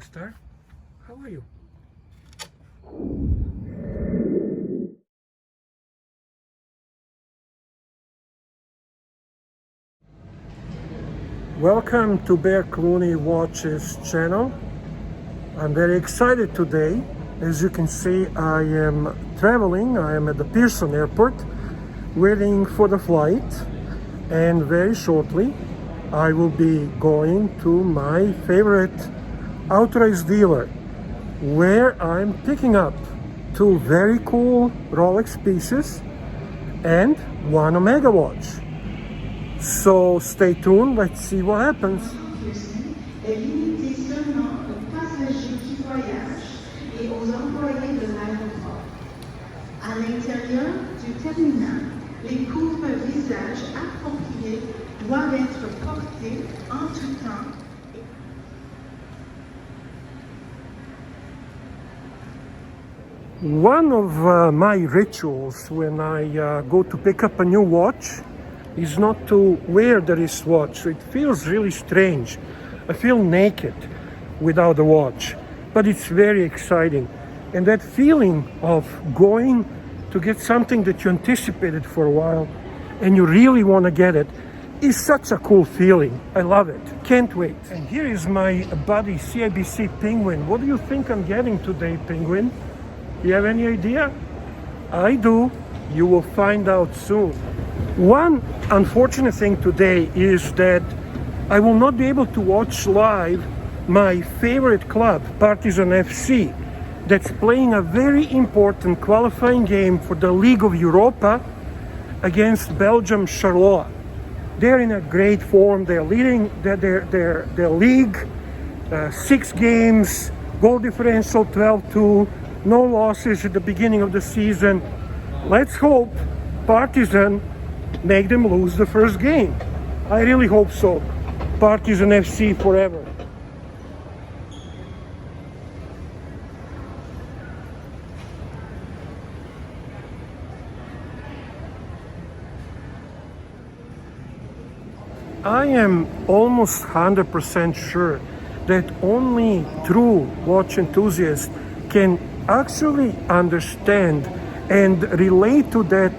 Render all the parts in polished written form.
star. How are you? Welcome to Cat Clooney Watches channel. I'm very excited today. As you can see, I am traveling. I am at the Pearson Airport waiting for the flight, and very shortly I will be going to my favorite authorized dealer where I'm picking up two very cool Rolex pieces and one Omega watch. So stay tuned, let's see what happens. Est limité seulement aux passagers qui voyagent et aux employés de l'aéroport. À l'intérieur du terminal, les couvre-visages appropriés doivent être portés en tout temps. One of my rituals when I go to pick up a new watch is not to wear the wristwatch. It feels really strange. I feel naked without a watch, but it's very exciting. And that feeling of going to get something that you anticipated for a while and you really want to get it is such a cool feeling. I love it. Can't wait. And here is my buddy CIBC Penguin. What do you think I'm getting today, Penguin? You have any idea? I do. You will find out soon. One unfortunate thing today is that I will not be able to watch live my favorite club, Partizan FC, that's playing a very important qualifying game for the League of Europa against Belgium Charleroi. They're in a great form. They're leading their league, 6 games, goal differential 12-2, no losses at the beginning of the season. Let's hope Partizan make them lose the first game. I really hope so. Partizan FC forever. I am almost 100% sure that only true watch enthusiasts can actually understand and relate to that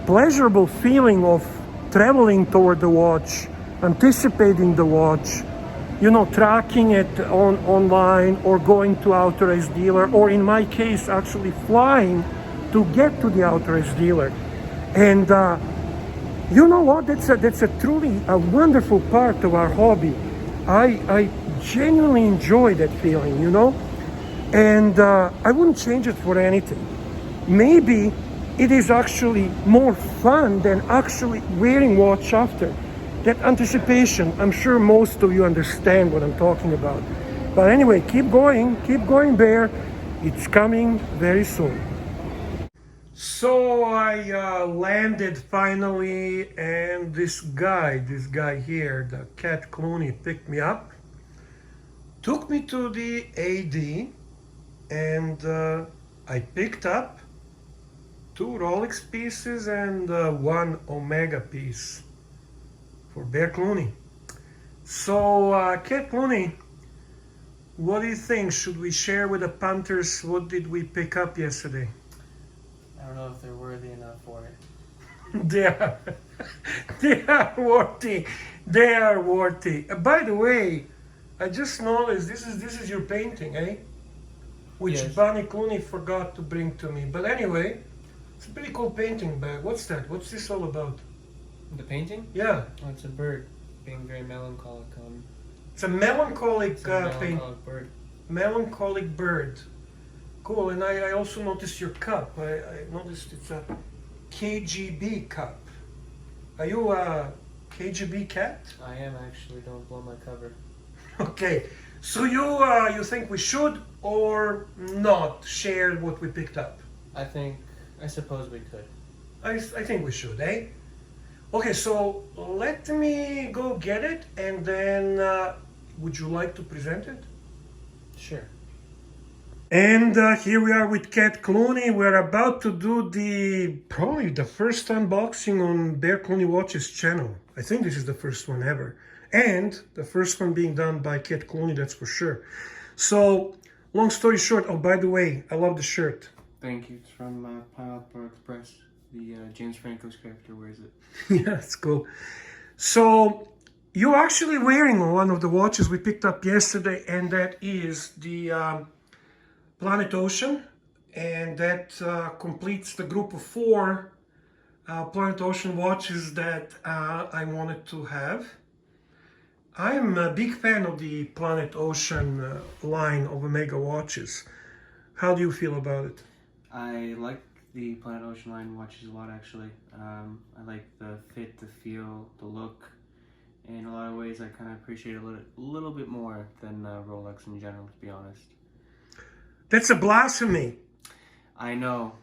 pleasurable feeling of traveling toward the watch, anticipating the watch, tracking it online or going to authorized dealer, or in my case, actually flying to get to the authorized dealer. And you know what? That's a truly a wonderful part of our hobby. I genuinely enjoy that feeling, and I wouldn't change it for anything. Maybe it is actually more fun than actually wearing watch after. That anticipation, I'm sure most of you understand what I'm talking about. But anyway, keep going, Bear. It's coming very soon. So I landed finally, and this guy here, the Cat Clooney, picked me up, took me to the AD, and I picked up 2 Rolex pieces and 1 Omega piece for Cat Clooney. So, Cat Clooney, what do you think? Should we share with the Panthers what did we pick up yesterday? I don't know if they're worthy enough for it. They are worthy. They are worthy. By the way, I just noticed this is your painting, eh? Which Yes. Bunny Clooney forgot to bring to me. But anyway, it's a pretty cool painting bag. What's that? What's this all about? The painting? Yeah, Oh, it's a bird being very melancholic. it's a melancholic It's a paint. melancholic bird. Melancholic bird. Cool. And I also noticed your cup. I noticed it's a KGB cup. Are you a KGB cat? I am actually. Don't blow my cover. Okay. So you think we should or not share what we picked up? I suppose we could. I think we should, eh? Okay, so let me go get it, and then would you like to present it? Sure. And here we are with Cat Clooney. We're about to do probably the first unboxing on Cat Clooney Watches channel. I think this is the first one ever. And the first one being done by Cat Clooney, that's for sure. So, long story short, oh, by the way, I love the shirt. Thank you. It's from Pineapple Express. The James Franco's character wears it. Yeah, that's cool. So, you're actually wearing one of the watches we picked up yesterday, and that is the Planet Ocean, and that completes the group of 4 Planet Ocean watches that I wanted to have. I am a big fan of the Planet Ocean line of Omega watches. How do you feel about it? I like the Planet Ocean line watches a lot, actually. I like the fit, the feel, the look. In a lot of ways, I kind of appreciate it a little bit more than Rolex in general, to be honest. That's a blasphemy. I know,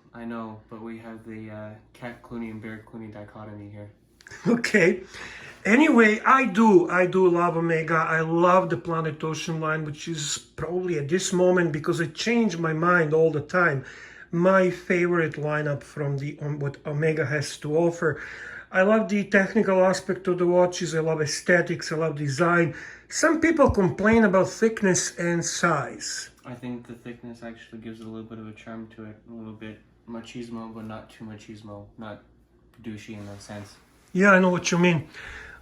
but we have the Cat Clooney and Bear Clooney dichotomy here. Okay. Anyway, I do love Omega. I love the Planet Ocean line, which is probably at this moment, because it changed my mind all the time, my favorite lineup from what Omega has to offer. I love the technical aspect of the watches. I love aesthetics. I love design. Some people complain about thickness and size. I think the thickness actually gives it a little bit of a charm to it, a little bit machismo, but not too machismo, not douchey in that sense. Yeah, I know what you mean.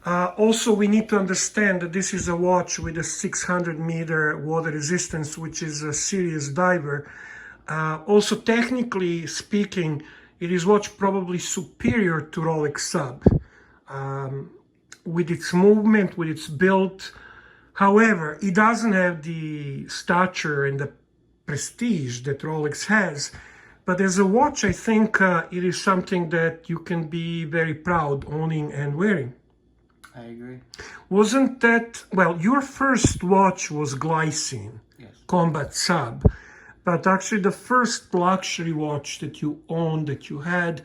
Also, we need to understand that this is a watch with a 600-meter water resistance, which is a serious diver. Also, technically speaking, it is watch probably superior to Rolex Sub with its movement, with its build. However, it doesn't have the stature and the prestige that Rolex has. But as a watch, I think it is something that you can be very proud owning and wearing. I agree. Wasn't that, well, your first watch was Glycine, Yes. Combat Sub. But actually the first luxury watch that you owned, that you had,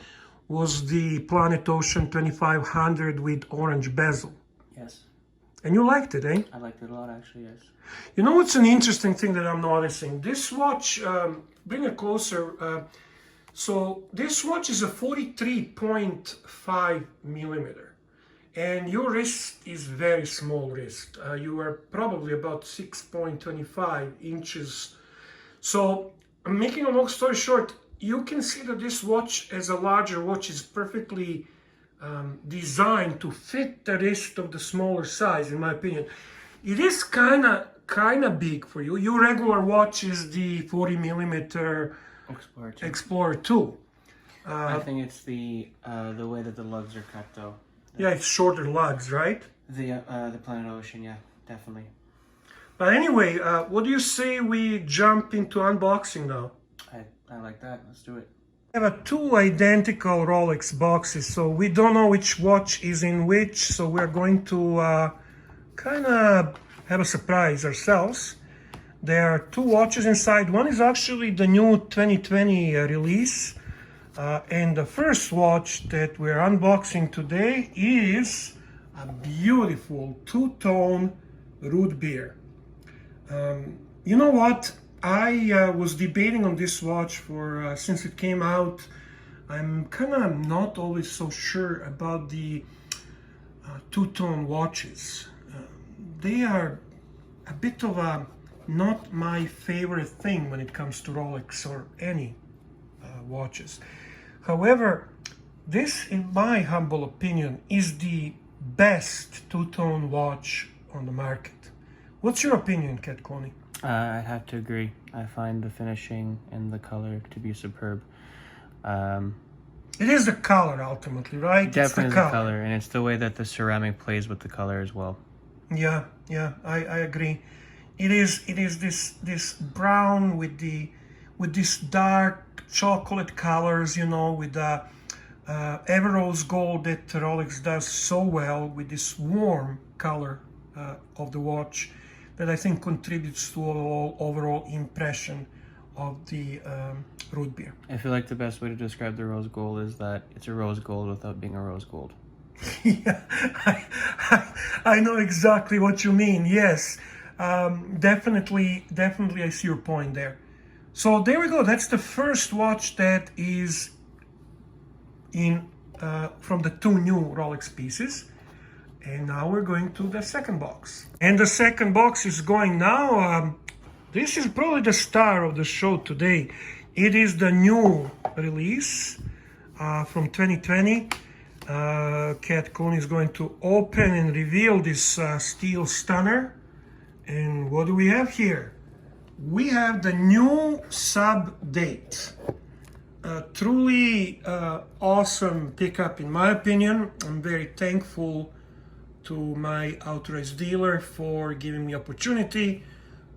was the Planet Ocean 2500 with orange bezel. Yes. And you liked it, eh? I liked it a lot, actually, yes. You know what's an interesting thing that I'm noticing? This watch, bring it closer. So this watch is a 43.5 millimeter. And your wrist is very small wrist. You are probably about 6.25 inches. So, making a long story short, you can see that this watch as a larger watch is perfectly designed to fit the wrist of the smaller size, in my opinion. It is kind of big for you. Your regular watch is the 40 millimeter Explorer 2. I think it's the way that the lugs are cut, though. Yeah, it's shorter lugs, right? The Planet Ocean, yeah, definitely. But anyway, what do you say we jump into unboxing now? I like that. Let's do it. We have 2 identical Rolex boxes, so we don't know which watch is in which, so we're going to kind of have a surprise ourselves. There are 2 watches inside. One is actually the new 2020 release, and the first watch that we're unboxing today is a beautiful 2-tone Root Beer. You know what? I was debating on this watch for since it came out. I'm kind of not always so sure about the 2-tone watches. They are a bit of a not my favorite thing when it comes to Rolex or any watches. However, this, in my humble opinion, is the best 2-tone watch on the market. What's your opinion, Cat Clooney? I have to agree. I find the finishing and the color to be superb. It is the color, ultimately, right? Definitely the color, and it's the way that the ceramic plays with the color as well. Yeah, I agree. It is this brown with this dark chocolate colors, you know, with the ever rose gold that Rolex does so well, with this warm color of the watch that I think contributes to overall impression of the Root Beer. I feel like the best way to describe the rose gold is that it's a rose gold without being a rose gold. Yeah, I know exactly what you mean. Yes, definitely I see your point there. So there we go. That's the first watch that is in from the 2 new Rolex pieces. And now we're going to the second box. And the second box is going now. This is probably the star of the show today. It is the new release from 2020. Cat Clooney is going to open and reveal this steel stunner. And what do we have here? We have the new sub date. Truly awesome pickup in my opinion. I'm very thankful to my authorized dealer for giving me opportunity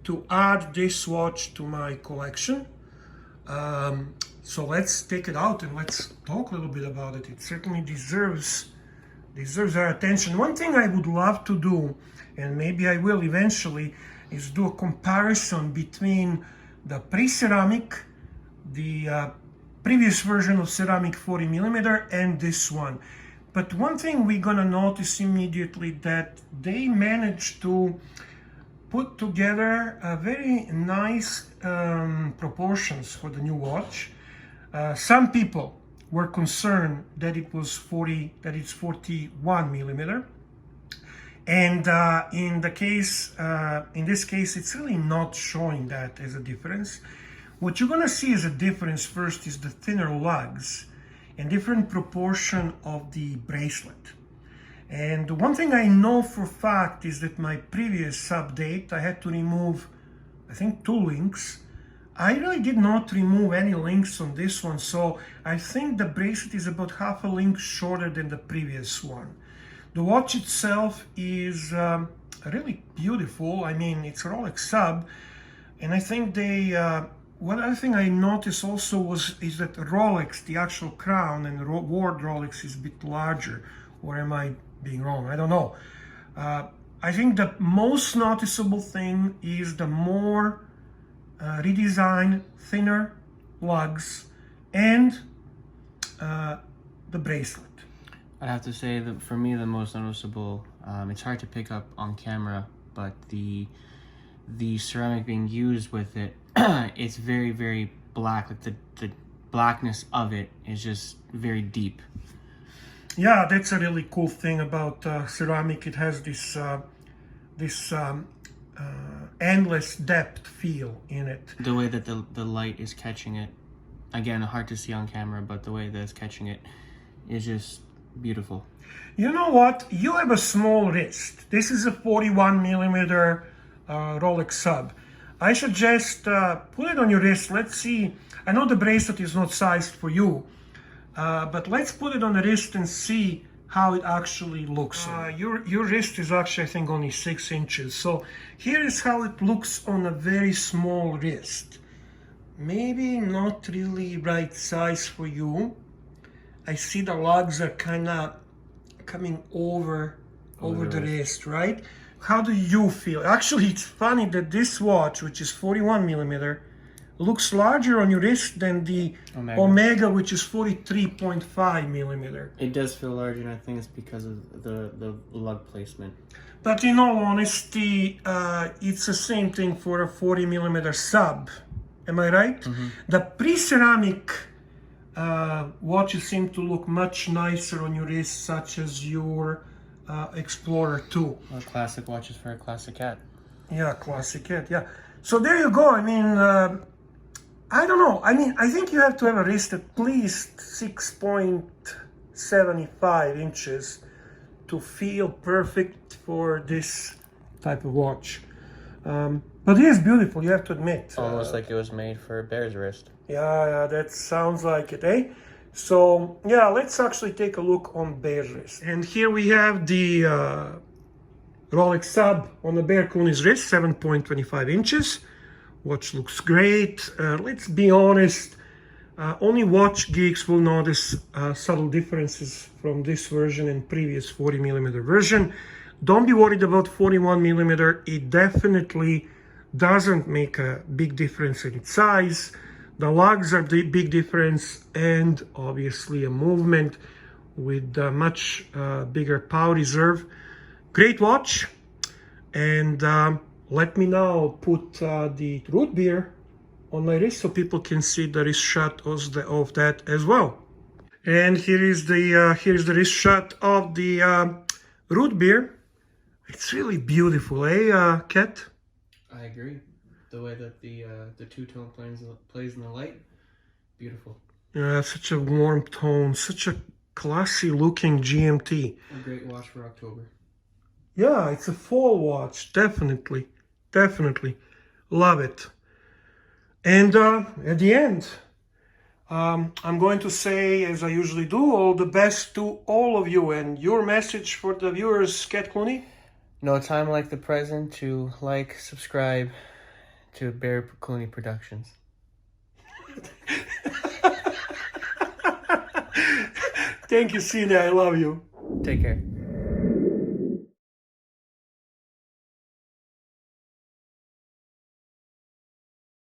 to add this watch to my collection. So let's take it out and let's talk a little bit about it. It certainly deserves our attention. One thing I would love to do, and maybe I will eventually, is do a comparison between the pre-ceramic, the previous version of ceramic 40mm, and this one. But one thing we're gonna notice immediately, that they managed to put together a very nice proportions for the new watch. Some people were concerned that it's 41mm, and in this case, it's really not showing that as a difference. What you're gonna see as a difference first is the thinner lugs and different proportion of the bracelet. And one thing I know for a fact is that my previous update, I had to remove, I think, 2 links. I really did not remove any links on this one, so I think the bracelet is about half a link shorter than the previous one. The watch itself is really beautiful. I mean, it's a Rolex sub, and I think they, one other thing I noticed also is that Rolex, the actual crown, and the word Rolex is a bit larger. Or am I being wrong? I don't know. I think the most noticeable thing is the more redesigned, thinner lugs and the bracelet. I have to say that for me, the most noticeable, it's hard to pick up on camera, but the ceramic being used with it, it's very, very black. Like the blackness of it is just very deep. Yeah, that's a really cool thing about ceramic. It has this endless depth feel in it. The way that the light is catching it, again, hard to see on camera, but the way that it's catching it is just beautiful. You know what? You have a small wrist. This is a 41mm Rolex sub. I suggest put it on your wrist. Let's see. I know the bracelet is not sized for you, but let's put it on the wrist and see how it actually looks. Your wrist is actually, I think, only 6 inches. So here is how it looks on a very small wrist. Maybe not really right size for you. I see the lugs are kind of coming over the wrist, right? How do you feel? Actually, it's funny that this watch, which is 41mm, looks larger on your wrist than the Omega, which is 43.5mm. It does feel larger, and I think it's because of the lug placement. But in all honesty, it's the same thing for a 40mm sub. Am I right? Mm-hmm. The pre-ceramic watches seem to look much nicer on your wrist, such as your Explorer 2. Well, classic watches for a classic cat. Yeah, classic cat, yeah. So there you go. I mean, I don't know. I mean, I think you have to have a wrist at least 6.75 inches to feel perfect for this type of watch. But it is beautiful, you have to admit. Almost like it was made for a bear's wrist. Yeah, that sounds like it, eh? So, yeah, let's actually take a look on bear's wrist. And here we have the Rolex sub on the Bear Clooney's wrist, 7.25 inches. Watch looks great. Let's be honest, only watch geeks will notice subtle differences from this version and previous 40mm version. Don't be worried about 41mm. It definitely doesn't make a big difference in its size. The lugs are the big difference, and obviously a movement with a much bigger power reserve. Great watch. And let me now put the root beer on my wrist so people can see the wrist shot of that as well. And here is the wrist shot of the root beer. It's really beautiful, eh, Kat? I agree. The way that the two-tone plays in the light, beautiful. Yeah, such a warm tone, such a classy looking GMT. A great watch for October. Yeah, it's a fall watch, definitely. Definitely. Love it. And at the end, I'm going to say, as I usually do, all the best to all of you. And your message for the viewers, Cat Clooney? No time like the present to like, subscribe to Bear Clooney Productions. Thank you, Cena. I love you. Take care.